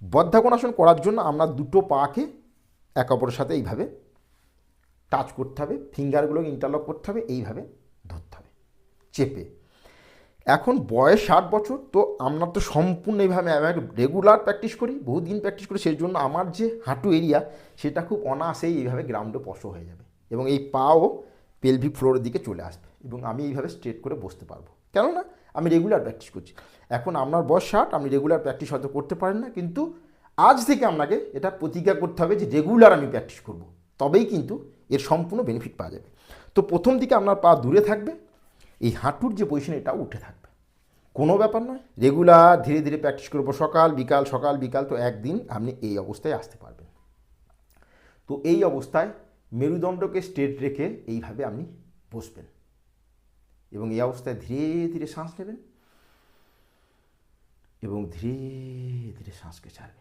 বদ্ধাকোনাসন করার জন্য আমরা দুটো পাকে একে অপরের সাথে এইভাবে টাচ করতে হবে, ফিঙ্গারগুলোকে ইন্টারলক করতে হবে, এইভাবে ধরতে হবে চেপে। এখন বয়স 60 বছর, তো আমরা তো সম্পূর্ণ এইভাবে আমি রেগুলার প্র্যাকটিস করি, বহুদিন প্র্যাকটিস করি, সেই জন্য আমার যে হাঁটু এরিয়া সেটা খুব অনায়াসেই এইভাবে গ্রাউন্ডে স্পর্শ হয়ে যাবে এবং এই পাও পেলভিক ফ্লোরের দিকে চলে আসবে এবং আমি এইভাবে স্ট্রেট করে বসতে পারবো, কেননা আমি রেগুলার প্র্যাকটিস করছি। এখন আপনার বয়স 60, আপনি রেগুলার প্র্যাকটিস হয়তো করতে পারেন না, কিন্তু আজ থেকে আপনাকে এটা প্রতিজ্ঞা করতে হবে যে রেগুলার আমি প্র্যাকটিস করব, তবেই কিন্তু এর সম্পূর্ণ বেনিফিট পাওয়া যাবে। তো প্রথম দিকে আপনার পা দূরে থাকবে, এই হাঁটুর যে পজিশন এটাও উঠে থাকবে, কোনো ব্যাপার নয়। রেগুলার ধীরে ধীরে প্র্যাকটিস করবো, সকাল বিকাল সকাল বিকাল, তো একদিন আপনি এই অবস্থায় আসতে পারবেন। তো এই অবস্থায় মেরুদণ্ডকে স্ট্রেট রেখে এইভাবে আপনি বসবেন এবং এই অবস্থায় ধীরে ধীরে শ্বাস নেবেন এবং ধীরে ধীরে শ্বাসকে ছাড়বেন।